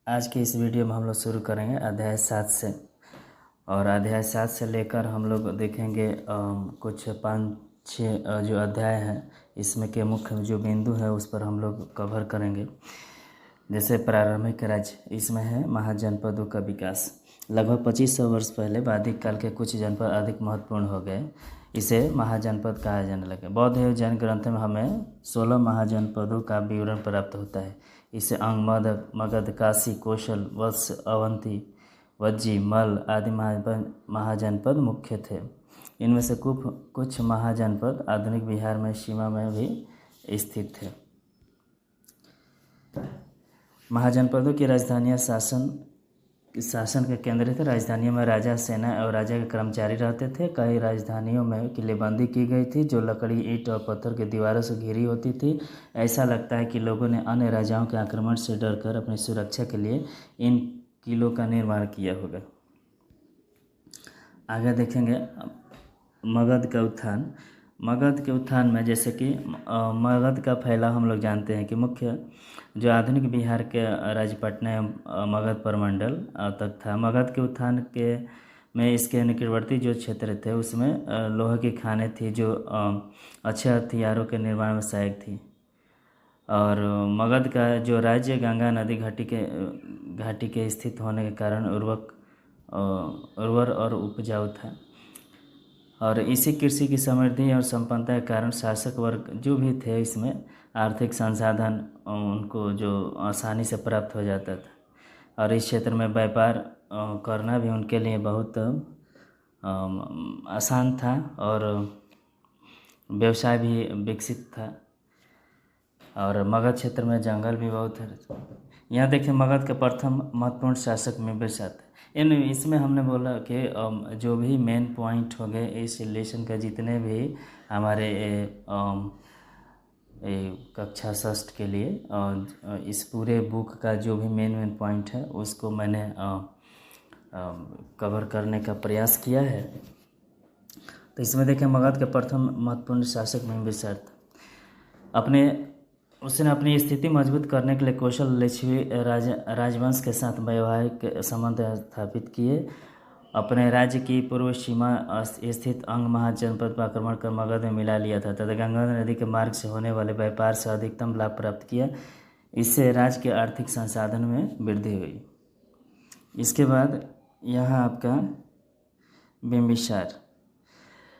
आज की इस वीडियो में हम लोग शुरू करेंगे अध्याय 7 से। और अध्याय 7 से लेकर हम लोग देखेंगे कुछ 5-6 जो अध्याय हैं इसमें के मुख्य जो बिंदु है उस पर हम लोग कवर करेंगे। जैसे प्रारंभिक राज्य, इसमें है महाजनपदों का विकास। लगभग 2500 वर्ष पहले वैदिक काल के कुछ जनपद अधिक महत्वपूर्ण हो गए, इसे महाजनपद कहा जाने लगे। बौद्ध एवं जैन ग्रंथ में हमें 16 महाजनपदों का विवरण प्राप्त होता है। इसे अंग, मगध, काशी, कौशल, वत्स, अवंती, वज्जी, मल आदि महाजनपद मुख्य थे। इनमें से कुछ महाजनपद आधुनिक बिहार में सीमा में भी स्थित थे। महाजनपदों की राजधानियाँ शासन के केंद्र थे। राजधानियों में राजा, सेना और राजा के कर्मचारी रहते थे। कई राजधानियों में किलेबंदी की गई थी जो लकड़ी, ईंट और पत्थर की दीवारों से घिरी होती थी। ऐसा लगता है कि लोगों ने अन्य राजाओं के आक्रमण से डरकर अपनी सुरक्षा के लिए इन किलों का निर्माण किया होगा। आगे देखेंगे मगध का उत्थान। मगध के उत्थान में जैसे कि मगध का फैलाव हम लोग जानते हैं कि मुख्य जो आधुनिक बिहार के राज्य पटना मगध प्रमंडल तक था। मगध के उत्थान के में इसके निकटवर्ती जो क्षेत्र थे उसमें लोहे की खानें थी जो अच्छे हथियारों के निर्माण में सहायक थी। और मगध का जो राज्य गंगा नदी घाटी के स्थित होने के कारण उर्वर और उपजाऊ था। और इसी कृषि की समृद्धि और संपन्नता के कारण शासक वर्ग जो भी थे इसमें आर्थिक संसाधन उनको जो आसानी से प्राप्त हो जाता था। और इस क्षेत्र में व्यापार करना भी उनके लिए बहुत आसान था और व्यवसाय भी विकसित था। और मगध क्षेत्र में जंगल भी बहुत है। यहाँ देखिए मगध के प्रथम महत्वपूर्ण शासक बिम्बिसार थे। इसमें हमने बोला कि जो भी मेन पॉइंट हो गए इस रिलेशन का, जितने भी हमारे कक्षा 6 के लिए इस पूरे बुक का जो भी मेन पॉइंट है उसको मैंने कवर करने का प्रयास किया है। तो इसमें देखें मगध के प्रथम महत्वपूर्ण शासक बिम्बिसार था। उसने अपनी स्थिति मजबूत करने के लिए कौशल लिच्छवी राजवंश के साथ वैवाहिक संबंध स्थापित किए। अपने राज्य की पूर्व सीमा स्थित अंग महाजनपद पर आक्रमण कर मगध में मिला लिया था तथा गंगा नदी के मार्ग से होने वाले व्यापार से अधिकतम लाभ प्राप्त किया। इससे राज्य के आर्थिक संसाधन में वृद्धि हुई। इसके बाद यहाँ आपका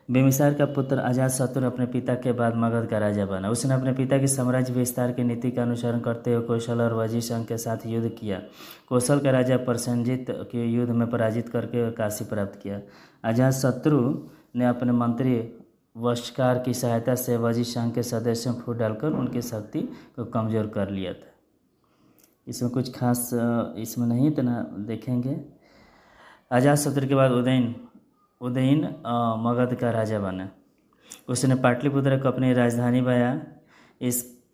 बिम्बिसार का पुत्र अजातशत्रु अपने पिता के बाद मगध का राजा बना। उसने अपने पिता की साम्राज्य विस्तार की नीति का अनुसरण करते हुए कौशल और वज्जी संघ के साथ युद्ध किया। कौशल का राजा प्रसेनजित के युद्ध में पराजित करके काशी प्राप्त किया। अजातशत्रु ने अपने मंत्री वशकार की सहायता से वज्जी संघ के सदस्यों में फूट डालकर उनकी शक्ति को कमजोर कर लिया था। इसमें कुछ खास इसमें नहीं इतना देखेंगे। अजातशत्रु के बाद उदयन मगध का राजा बना। उसने पाटलिपुत्र को अपनी राजधानी बनाया।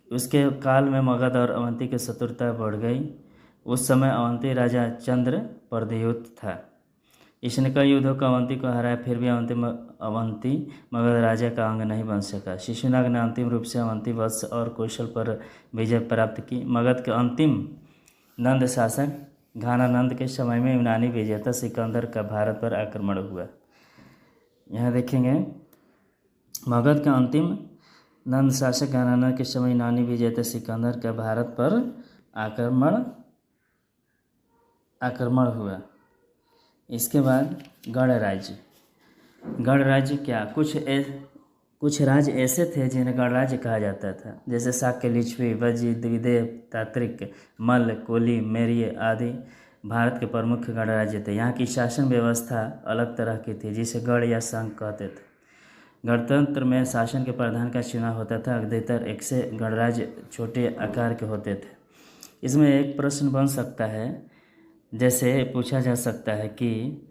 उसके काल में मगध और अवंती की शत्रुता बढ़ गई। उस समय अवंती राजा चंद्र प्रद्योत था। इसने कई युद्धों को अवंती को हराया, फिर भी अवंती मगध राजा का अंग नहीं बन सका। शिशुनाग ने अंतिम रूप से अवंती, वत्स और कौशल पर विजय प्राप्त की। मगध के अंतिम नंद शासक घानानंद के समय में यूनानी विजेता सिकंदर का भारत पर आक्रमण हुआ। यहाँ देखेंगे मगध का अंतिम नंद शासक घानानंद के समय यूनानी विजेता सिकंदर का भारत पर आक्रमण हुआ। इसके बाद गणराज्य क्या, कुछ राज्य ऐसे थे जिन्हें गणराज्य कहा जाता था, जैसे शाक्य, लिच्छवी, वज्जी, द्विदेव, तात्रिक, मल्ल, कोली, मैरिय आदि भारत के प्रमुख गणराज्य थे। यहाँ की शासन व्यवस्था अलग तरह की थी जिसे गण या संघ कहते थे। गणतंत्र में शासन के प्रधान का चुनाव होता था। अधिकतर एक से गणराज्य छोटे आकार के होते थे। इसमें एक प्रश्न बन सकता है, जैसे पूछा जा सकता है कि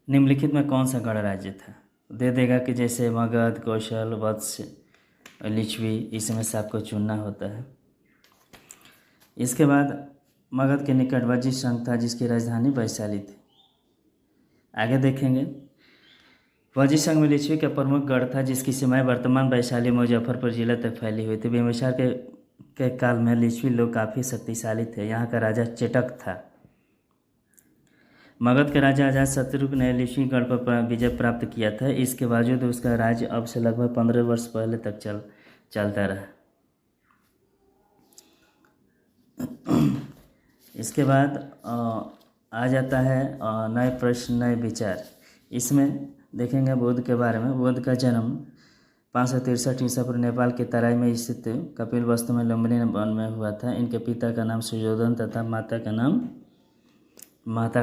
निम्नलिखित में कौन सा गणराज्य था। दे देगा कि जैसे मगध, कौशल, वत्स, लिच्छवी, इसमें से आपको चुनना होता है। इसके बाद मगध के निकट वज्जी संघ था जिसकी राजधानी वैशाली थी। आगे देखेंगे वज्जी संघ में लिच्छवी का प्रमुख गढ़ था जिसकी सीमाएं वर्तमान वैशाली मुजफ्फरपुर जिला तक फैली हुई थी। बिम्बिसार के काल में लिच्छवी लोग काफ़ी शक्तिशाली थे। यहाँ का राजा चेटक था। मगध के राजा अजातशत्रु ने लिच्छवीगढ़ पर विजय प्राप्त किया था। इसके बावजूद उसका राज्य अब से लगभग 15 वर्ष पहले तक चलता रहा। इसके बाद आ जाता है नए प्रश्न नए विचार। इसमें देखेंगे बुद्ध के बारे में। बुद्ध का जन्म 563 ईसा पूर्व नेपाल के तराई में स्थित कपिलवस्तु में लुम्बिनी वन में हुआ था। इनके पिता का नाम सुयोधन तथा माता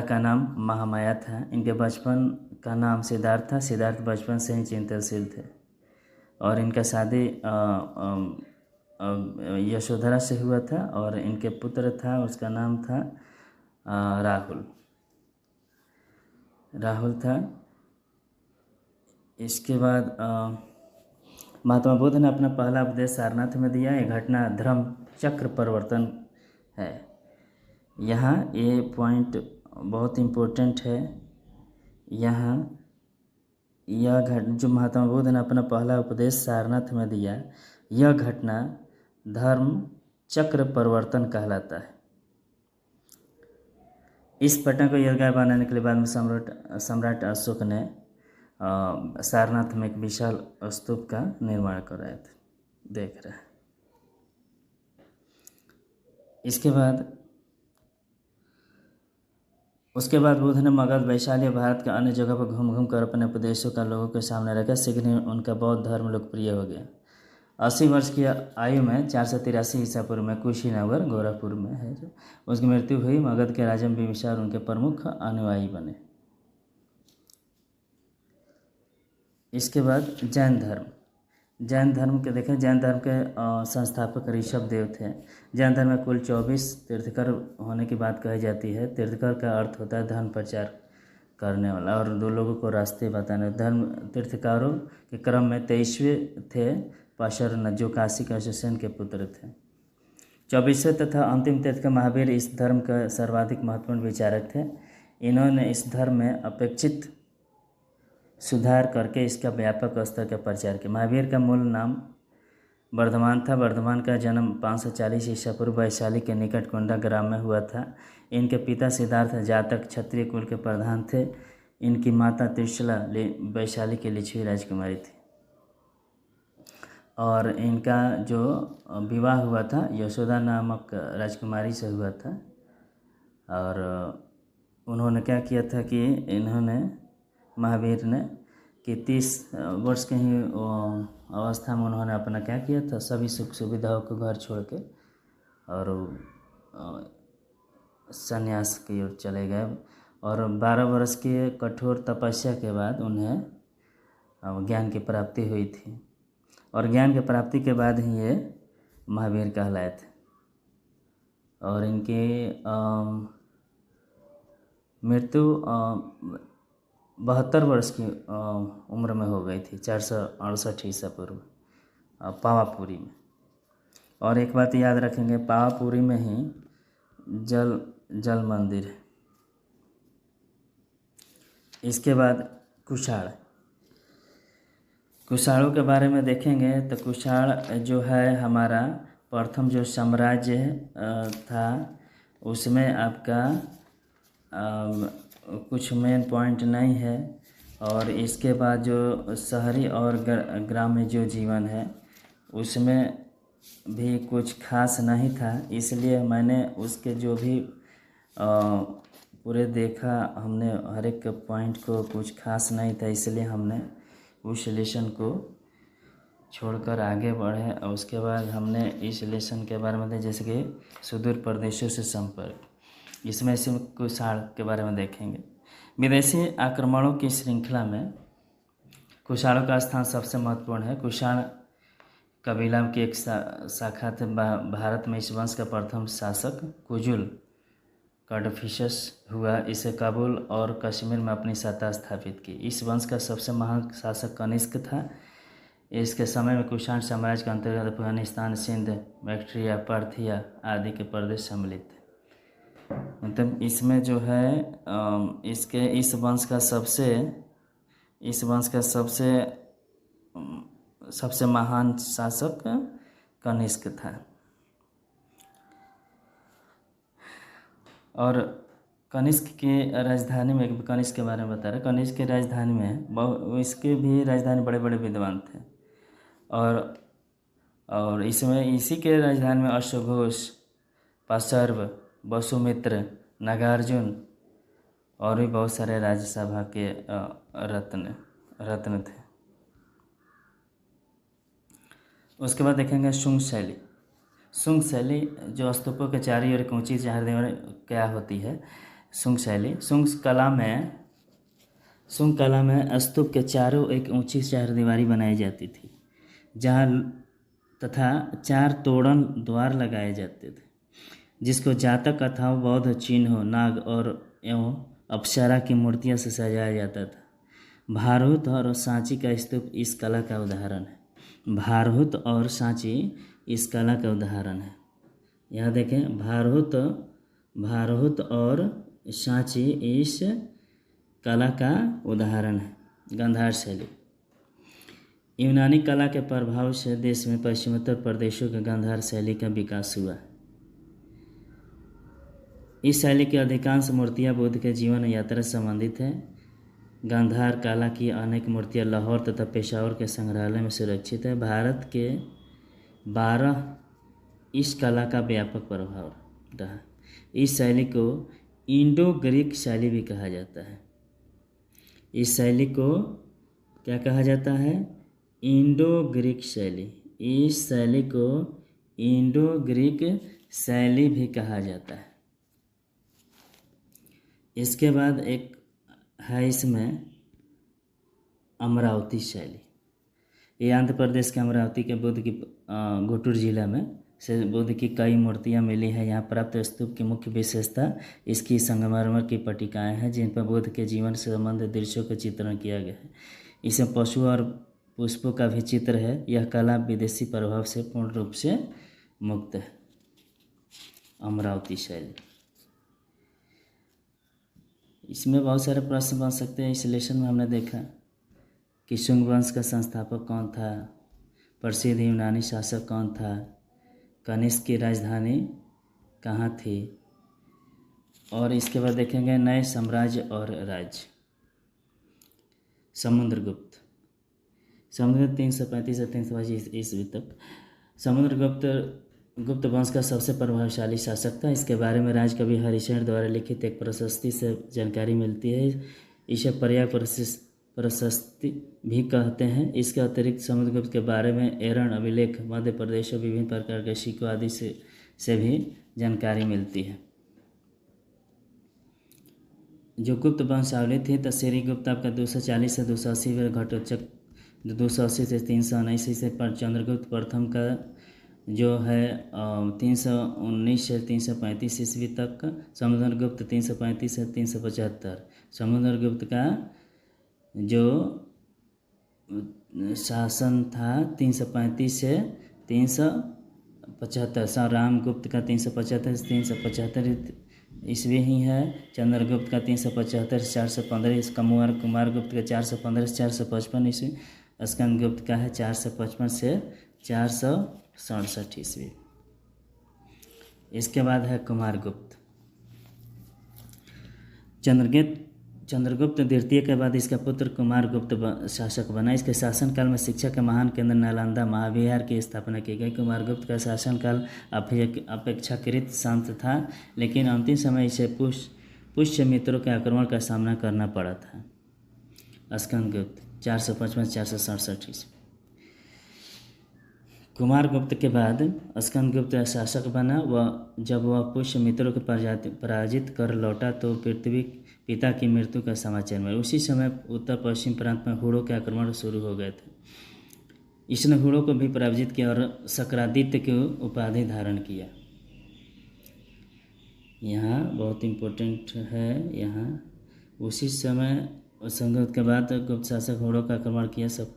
का नाम महामाया था। इनके बचपन का नाम सिद्धार्थ था। सिद्धार्थ बचपन से ही चिंतनशील थे और इनका शादी यशोधरा से हुआ था और इनके पुत्र था, उसका नाम था राहुल था। इसके बाद महात्मा बुद्ध ने अपना पहला उपदेश सारनाथ में दिया। यह घटना धर्म चक्र परिवर्तन है। यहाँ ये पॉइंट बहुत इम्पोर्टेंट है। यहाँ जो महात्मा बुद्ध ने अपना पहला उपदेश सारनाथ में दिया, यह घटना धर्म चक्र परिवर्तन कहलाता है। इस पटना को यादगार बनाने के लिए बाद में सम्राट अशोक ने सारनाथ में एक विशाल स्तूप का निर्माण कराया था। देख रहे हैं। उसके बाद बुद्ध ने मगध, वैशाली, भारत के अन्य जगह पर घूम कर अपने उपदेशों का लोगों के सामने रखा। शीघ्र ही उनका बौद्ध धर्म लोकप्रिय हो गया। 80 वर्ष की आयु में 483 ईसा पूर्व में कुशीनगर गोरखपुर में है जो उसकी मृत्यु हुई। मगध के राजा बिम्बिसार उनके प्रमुख अनुयायी बने। इसके बाद जैन धर्म के देखें। जैन धर्म के संस्थापक ऋषभ देव थे। जैन धर्म में कुल 24 तीर्थकर होने की बात कही जाती है। तीर्थकर का अर्थ होता है धर्म प्रचार करने वाला और दो लोगों को रास्ते बताने। धर्म तीर्थकारों के क्रम में 23वें थे पाशरनाथ, जो काशी के अशोक के पुत्र थे। 24वें तथा अंतिम तीर्थकर महावीर इस धर्म का सर्वाधिक महत्वपूर्ण विचारक थे। इन्होंने इस धर्म में अपेक्षित सुधार करके इसका व्यापक स्तर का प्रचार किया। महावीर का मूल नाम वर्धमान था। वर्धमान का जन्म 540 ईसा पूर्व वैशाली के निकट कुंडा ग्राम में हुआ था। इनके पिता सिद्धार्थ जातक क्षत्रिय कुल के प्रधान थे। इनकी माता त्रिशला वैशाली की लिच्छवी राजकुमारी थी और इनका जो विवाह हुआ था यशोदा नामक राजकुमारी से हुआ था। और उन्होंने क्या किया था कि महावीर ने कि 30 वर्ष के ही अवस्था में उन्होंने अपना क्या किया था, सभी सुख सुविधाओं को घर छोड़ के और संन्यास की ओर चले गए। और 12 वर्ष की कठोर तपस्या के बाद उन्हें ज्ञान की प्राप्ति हुई थी और ज्ञान की प्राप्ति के बाद ही ये महावीर कहलाए थे। और इनकी मृत्यु 72 वर्ष की उम्र में हो गई थी, 468 ईसा पूर्व पावापुरी में। और एक बात याद रखेंगे, पावापुरी में ही जल मंदिर है। इसके बाद कुषाणों के बारे में देखेंगे तो कुषाण जो है हमारा प्रथम जो साम्राज्य था उसमें आपका कुछ मेन पॉइंट नहीं है। और इसके बाद जो शहरी और ग्राम्य जो जीवन है उसमें भी कुछ खास नहीं था, इसलिए मैंने उसके जो भी पूरे देखा, हमने हर एक पॉइंट को कुछ खास नहीं था, इसलिए हमने उस लेसन को छोड़कर आगे बढ़े। और उसके बाद हमने इस लेसन के बारे में जैसे कि सुदूर प्रदेशों से संपर्क, इसमें से कुषाण के बारे में देखेंगे। विदेशी आक्रमणों की श्रृंखला में कुषाणों का स्थान सबसे महत्वपूर्ण है। कुषाण कबीला की एक शाखा थे। भारत में इस वंश का प्रथम शासक कुजुल कडफिशस हुआ। इसे काबुल और कश्मीर में अपनी सत्ता स्थापित की। इस वंश का सबसे महान शासक कनिष्क था। इसके समय में कुषाण साम्राज्य के अंतर्गत अफगानिस्तान, सिंध, बैक्ट्रिया, पार्थिया आदि के प्रदेश सम्मिलित थे। मतलब इसमें जो है इस वंश का सबसे महान शासक कनिष्क था। और कनिष्क की राजधानी में, कनिष्क के बारे में बता रहे, कनिष्क की राजधानी में इसके भी राजधानी बड़े बड़े विद्वान थे। और इसमें इसी के राजधानी में अश्वघोष, पाशर्व, वसुमित्र, नागार्जुन और भी बहुत सारे राज्यसभा के रत्न थे। उसके बाद देखेंगे शुंग शैली। शुंग शैली जो स्तूपों के चारों ओर एक ऊंची चारदीवारी क्या होती है, शुंग शैली। शुंग कला में स्तूप के चारों एक ऊंची चारदीवारी बनाई जाती थी, जहाँ तथा 4 तोरण द्वार लगाए जाते थे, जिसको जातक अथवा बौद्ध चिन्हों, नाग और एवं अप्सरा की मूर्तियों से सजाया जाता था। भारहूत और सांची का स्तूप इस कला का उदाहरण है। भारहूत और सांची इस कला का उदाहरण है। यहाँ देखें, भारहूत और सांची इस कला का उदाहरण है। गांधार शैली। यूनानी कला के प्रभाव से देश में पश्चिमोत्तर प्रदेशों के गांधार शैली का विकास हुआ। इस शैली की अधिकांश मूर्तियाँ बुद्ध के जीवन यात्रा से संबंधित हैं। गांधार कला की अनेक मूर्तियाँ लाहौर तथा पेशावर के संग्रहालय में सुरक्षित है। भारत के 12 इस कला का व्यापक प्रभाव रहा। इस शैली को इंडो ग्रीक शैली भी कहा जाता है। इस शैली को क्या कहा जाता है? इंडो ग्रीक शैली। इस शैली को इंडो ग्रीक शैली भी कहा जाता है। इसके बाद एक है इसमें अमरावती शैली। ये आंध्र प्रदेश के अमरावती के बुद्ध की गुंटूर जिला में से बुद्ध की कई मूर्तियां मिली हैं। यहाँ प्राप्त स्तूप की मुख्य विशेषता इसकी संगमरमर की पट्टिकाएं हैं, जिन पर बुद्ध के जीवन से संबंधित दृश्यों का चित्रण किया गया है। इसमें पशु और पुष्पों का भी चित्र है। यह कला विदेशी प्रभाव से पूर्ण रूप से मुक्त है। अमरावती शैली। इसमें बहुत सारे प्रश्न बन सकते हैं। इस लेसन में हमने देखा कि शुंग वंश का संस्थापक कौन था, प्रसिद्ध यूनानी शासक कौन था, कनिष्क की राजधानी कहाँ थी, और इसके बाद देखेंगे नए साम्राज्य और राज्य। समुद्रगुप्त 335 से 325 ईस्वी तक गुप्त वंश का सबसे प्रभावशाली शासक था। इसके बारे में राजकवि हरिशरण द्वारा लिखित एक प्रशस्ति से जानकारी मिलती है। इसे पर्याय प्रशस्ति भी कहते हैं। इसके अतिरिक्त समुद्रगुप्त के बारे में एरण अभिलेख, मध्य प्रदेश और विभिन्न प्रकार के सिक्कों आदि से भी जानकारी मिलती है। जो गुप्त वंशावली थी तो श्रीगुप्त आपका 240 से 280 घटोत्कच 280 से 379 से चंद्रगुप्त प्रथम का जो है 319 से 335 ईस्वी तक, समुद्रगुप्त 335 से 375। समुद्रगुप्त का जो शासन था 335 से 375। रामगुप्त का 375 से 375 ईस्वी ही है। चंद्रगुप्त का 375 से 415। कुमारगुप्त का 415 से 455 ईस्वी। स्कंदगुप्त का है 455 से 467 ईस्वी। इसके बाद है कुमारगुप्त। चंद्रगुप्त द्वितीय के बाद इसका पुत्र कुमारगुप्त शासक बना। इसके शासनकाल में शिक्षा के महान केंद्र नालंदा महाविहार की स्थापना की गई। कुमारगुप्त का शासनकाल अपेक्षाकृत शांत था, लेकिन अंतिम समय इसे पुष्यमित्रों के आक्रमण का सामना करना पड़ा था। स्कंदगुप्त 455 467 ईस्वी। कुमारगुप्त के बाद स्कंदगुप्त शासक बना। जब वह पुष्यमित्रों को पराजित कर लौटा तो पृथ्वी पिता की मृत्यु का समाचार मिला। उसी समय उत्तर पश्चिम प्रांत में हुड़ों के आक्रमण शुरू हो गए थे। इसने हुड़ों को भी पराजित किया और शक्रादित्य की उपाधि धारण किया। यहाँ बहुत इम्पोर्टेंट है। यहाँ उसी समय स्कंदगुप्त के बाद गुप्त शासक हुड़ों का आक्रमण किया, सब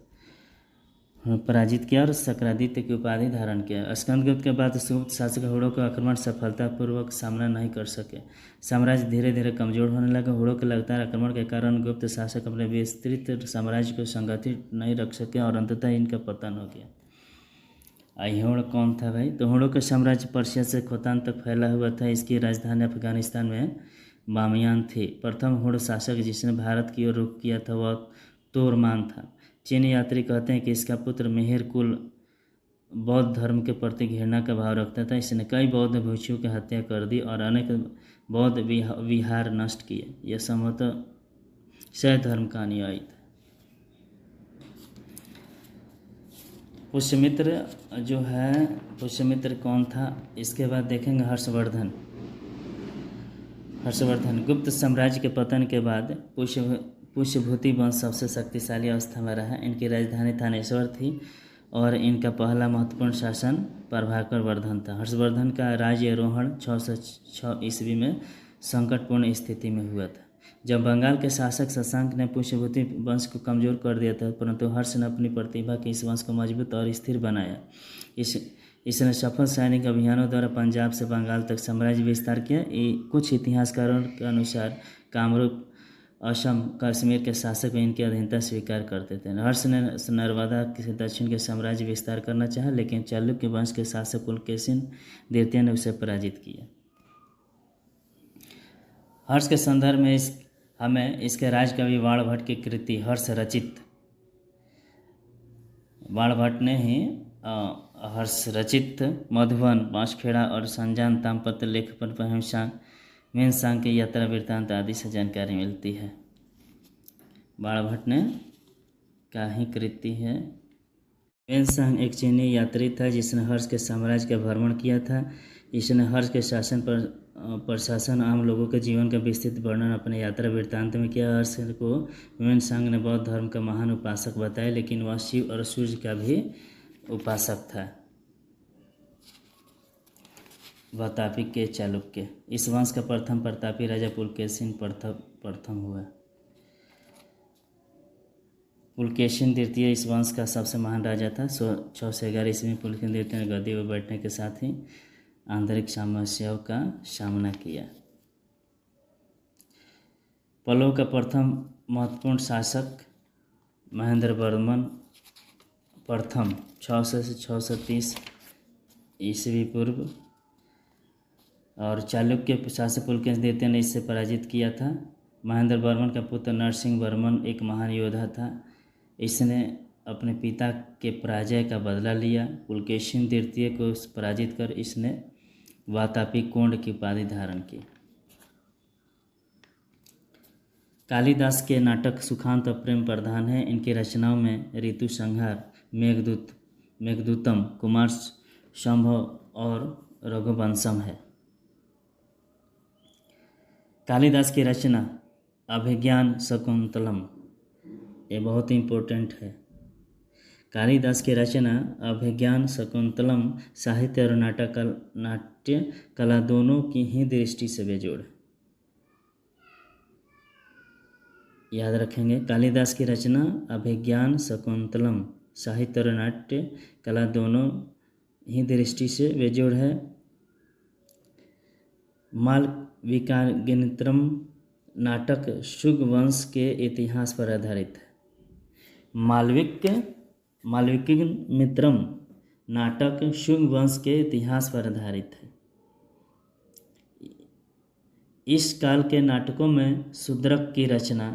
पराजित किया और शक्रादित्य की उपाधि धारण किया। स्कंदगुप्त के बाद गुप्त शासक हुड़ों का आक्रमण सफलतापूर्वक सामना नहीं कर सके। साम्राज्य धीरे धीरे कमजोर होने लगा। हुड़ों के लगातार आक्रमण के कारण गुप्त शासक अपने विस्तृत साम्राज्य को संगठित नहीं रख सके और अंततः इनका पतन हो गया। अहोड़ कौन था भाई? तो होड़ों का साम्राज्य पर्शिया से खोतान तक फैला हुआ था। इसकी राजधानी अफगानिस्तान में बामियान थी। प्रथम होड़ शासक जिसने भारत की ओर रुख किया था वह तोरमान था। चीनी यात्री कहते हैं कि इसका पुत्र मेहर कुल बौद्ध धर्म के प्रति घृणा का भाव रखता था। इसने कई बौद्ध भिक्षुओं की हत्या कर दी और अनेक बौद्ध विहार नष्ट किए। यह संभवतः शैव धर्म का अनुयायी था। पुष्यमित्र जो है, पुष्यमित्र कौन था? इसके बाद देखेंगे हर्षवर्धन। गुप्त साम्राज्य के पतन के बाद पुष्यभूति वंश सबसे शक्तिशाली अवस्था में रहा। इनकी राजधानी थानेश्वर थी और इनका पहला महत्वपूर्ण शासन प्रभाकर वर्धन था। हर्षवर्धन का राज्यारोहण 606 ईस्वी में संकटपूर्ण स्थिति में हुआ था, जब बंगाल के शासक शशांक ने पुष्यभूति वंश को कमजोर कर दिया था, परंतु हर्ष ने अपनी प्रतिभा के इस वंश को मजबूत और स्थिर बनाया। इसने सफल सैनिक अभियानों द्वारा पंजाब से बंगाल तक साम्राज्य विस्तार किया। कुछ इतिहासकारों के अनुसार कामरूप, असम, कश्मीर के शासक इनकी अधीनता स्वीकार करते थे। हर्ष ने नर्मदा के दक्षिण के साम्राज्य विस्तार करना चाहा, लेकिन चालुक्य वंश के शासक पुलकेशिन द्वितीय ने उसे पराजित किया। हर्ष के संदर्भ में हमें इसके राजकवि बाणभट्ट की कृति हर्ष रचित, बाणभट्ट ने ही हर्ष रचित मधुबन, बांसखेड़ा और संजान ताम्रपत्र लेख पर मेनसांग की यात्रा वृत्तांत आदि से जानकारी मिलती है। बाणभट्ट ने का ही कृति है। मेनसांग एक चीनी यात्री था जिसने हर्ष के साम्राज्य का भ्रमण किया था। इसने हर्ष के शासन पर प्रशासन, आम लोगों के जीवन का विस्तृत वर्णन अपने यात्रा वृत्तांत में किया। हर्ष को मेनसांग ने बौद्ध धर्म का महान उपासक बताया, लेकिन वह शिव और सूर्य का भी उपासक था। वातापी के चालुक्य, इस वंश का प्रथम प्रतापी राजा पुलकेशिन प्रथम हुआ। पुलकेशिन द्वितीय इस वंश का सबसे महान राजा था। 611 ईस्वी में पुलकेशिन द्वितीय ने गद्दी पर बैठने के साथ ही आंतरिक समस्याओं का सामना किया। पल्लव का प्रथम महत्वपूर्ण शासक महेंद्र वर्मन प्रथम 600 से 630 ईस्वी पूर्व, और चालुक्य शासक पुलकेशिन द्वितीय ने इससे पराजित किया था। महेंद्र वर्मन का पुत्र नरसिंह वर्मन एक महान योद्धा था। इसने अपने पिता के पराजय का बदला लिया। पुलकेशिन द्वितीय को पराजित कर इसने वातापी कोंड की उपाधि धारण की। कालिदास के नाटक सुखांत और प्रेम प्रधान है। इनकी रचनाओं में ऋतु संहार, मेघदूतम, कुमार संभव और रघुवंशम है। कालिदास की रचना अभिज्ञान शाकुंतलम, ये बहुत इम्पोर्टेंट है। कालिदास की रचना अभिज्ञान शाकुंतलम साहित्य और नाट्य कला दोनों की ही दृष्टि से बेजोड़ है। याद रखेंगे, कालिदास की रचना अभिज्ञान शाकुंतलम साहित्य और नाट्य कला दोनों ही दृष्टि से बेजोड़ है। मालविकाग्निमित्रम नाटक शुंग वंश के इतिहास पर आधारित है। मालविकाग्निमित्रम नाटक शुंग वंश के इतिहास पर आधारित है। इस काल के नाटकों में शूद्रक की रचना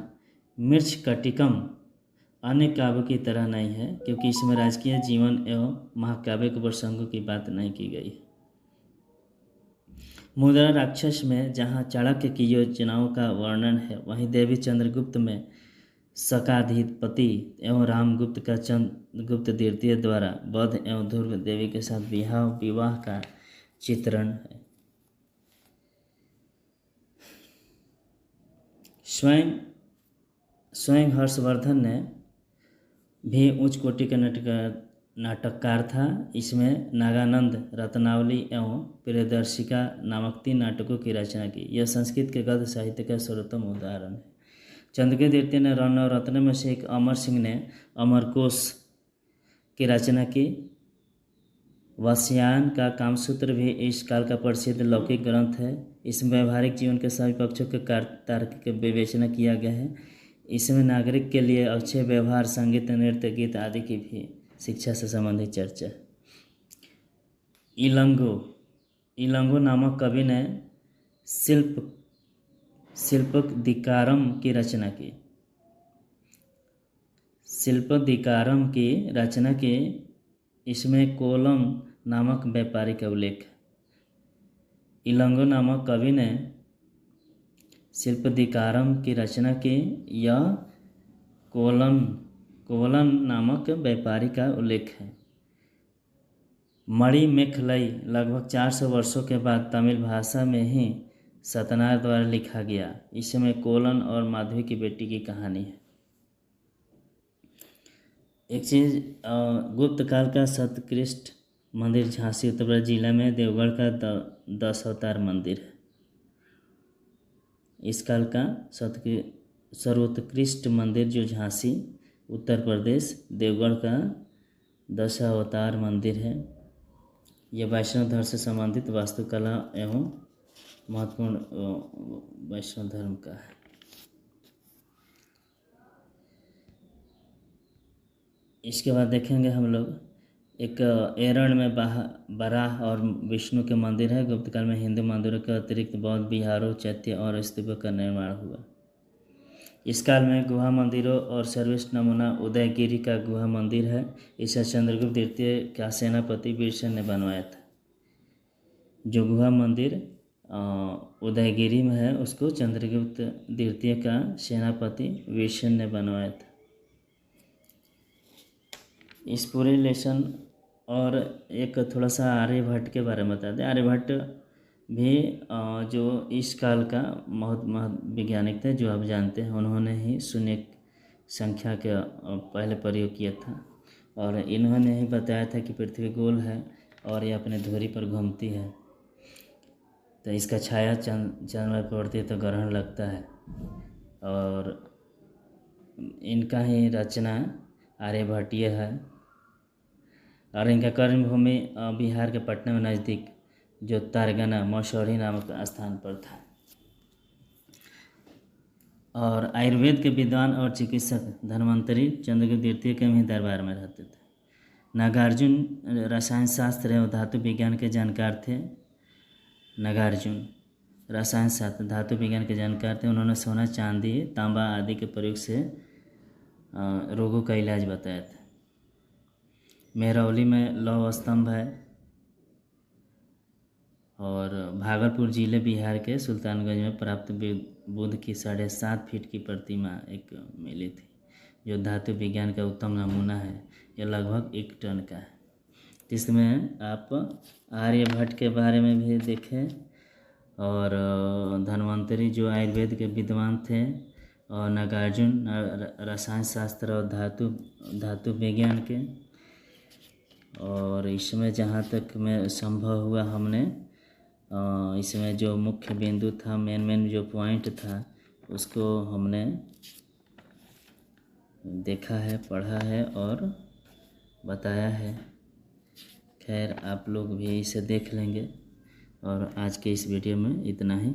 मृच्छकटिकम अन्य काव्य की तरह नहीं है, क्योंकि इसमें राजकीय जीवन एवं महाकाव्य के प्रसंगों की बात नहीं की गई है। मुद्रा राक्षस में जहाँ चाणक्य की योजनाओं का वर्णन है, वहीं देवी चंद्रगुप्त में शकाधिपति एवं रामगुप्त का चंद्रगुप्त द्वितीय द्वारा बौद्ध एवं ध्रुव देवी के साथ विवाह का चित्रण है। स्वयं हर्षवर्धन ने भी उच्च कोटि का नाटककार था। इसमें नागानंद, रत्नावली एवं प्रियदर्शिका नामक 3 नाटकों की रचना की। यह संस्कृत के गद्य साहित्य का सर्वोत्तम उदाहरण है। चंद्रगुप्त द्वितीय ने रण और रत्न में से एक अमर सिंह ने अमरकोश की रचना की। वात्स्यायन का कामसूत्र भी इस काल का प्रसिद्ध लौकिक ग्रंथ है। इसमें व्यवहारिक जीवन के सभी पक्षों के तार्किक विवेचना किया गया है। इसमें नागरिक के लिए अच्छे व्यवहार, संगीत, नृत्य, गीत आदि की भी शिक्षा से संबंधित चर्चा है। इलंगो इलंगो नामक कवि ने शिल्पदिकारम की रचना की। शिल्पदिकारम की रचना की। इसमें कोलम नामक व्यापारी का उल्लेख है। इलंगो नामक कवि ने शिल्पदिकारम की रचना की। यह कोवलन नामक व्यापारी का उल्लेख है। मणिमेखलाई लगभग 400 वर्षों के बाद तमिल भाषा में ही सतनार द्वारा लिखा गया। इसमें कोलन और माधवी की बेटी की कहानी है। एक चीज़, गुप्त काल का सर्वोत्कृष्ट मंदिर झांसी उत्तर प्रदेश जिला में देवगढ़ का 10 अवतार मंदिर है। इस काल का सर्वोत्कृष्ट मंदिर जो झांसी उत्तर प्रदेश देवगढ़ का 10 अवतार मंदिर है। यह वैष्णव धर्म से संबंधित वास्तुकला एवं महत्वपूर्ण वैष्णव धर्म का है। इसके बाद देखेंगे हम लोग एक एरण में बराह और विष्णु के मंदिर है। गुप्त काल में हिंदू मंदिरों के अतिरिक्त बौद्ध विहारों, चैत्य और स्तूपों का निर्माण हुआ। इस काल में गुहा मंदिरों और सर्वश्रेष्ठ नमूना उदयगिरी का गुहा मंदिर है। इसे चंद्रगुप्त द्वितीय का सेनापति वीरसेन ने बनवाया था। जो गुहा मंदिर उदयगिरी में है उसको चंद्रगुप्त द्वितीय का सेनापति वीरसेन ने बनवाया था। इस पूरे लेसन और एक थोड़ा सा आर्यभट्ट के बारे में बता दें। आर्यभट्ट भी जो इस काल का बहुत वैज्ञानिक थे, जो आप जानते हैं। उन्होंने ही शून्य संख्या का पहले प्रयोग किया था और इन्होंने ही बताया था कि पृथ्वी गोल है और ये अपने धुरी पर घूमती है, तो इसका छाया चंद्रमा पर पड़ती है तो ग्रहण लगता है। और इनका ही रचना आर्यभट्टीय है और इनका कर्मभूमि बिहार के पटना में नज़दीक जो तारगना मौसौड़ी नामक स्थान पर था। और आयुर्वेद के विद्वान और चिकित्सक धन्वंतरी चंद्रगुप्त द्वितीय के भी दरबार में रहते थे। नागार्जुन रसायन शास्त्र एवं धातु विज्ञान के जानकार थे। नागार्जुन रसायन शास्त्र धातु विज्ञान के जानकार थे। उन्होंने सोना, चांदी, तांबा आदि के प्रयोग से रोगों का इलाज बताया था। मेहरौली में लौह स्तंभ है और भागलपुर जिले बिहार के सुल्तानगंज में प्राप्त बुद्ध की 7.5 फीट की प्रतिमा एक मिली थी, जो धातु विज्ञान का उत्तम नमूना है। यह लगभग 1 टन का है। इसमें आप आर्यभट्ट के बारे में भी देखें और धन्वंतरी जो आयुर्वेद के विद्वान थे और नागार्जुन रसायन शास्त्र और धातु विज्ञान के। और इसमें जहाँ तक में संभव हुआ हमने इसमें जो मुख्य बिंदु था, मेन जो पॉइंट था, उसको हमने देखा है, पढ़ा है और बताया है। खैर आप लोग भी इसे देख लेंगे और आज के इस वीडियो में इतना ही।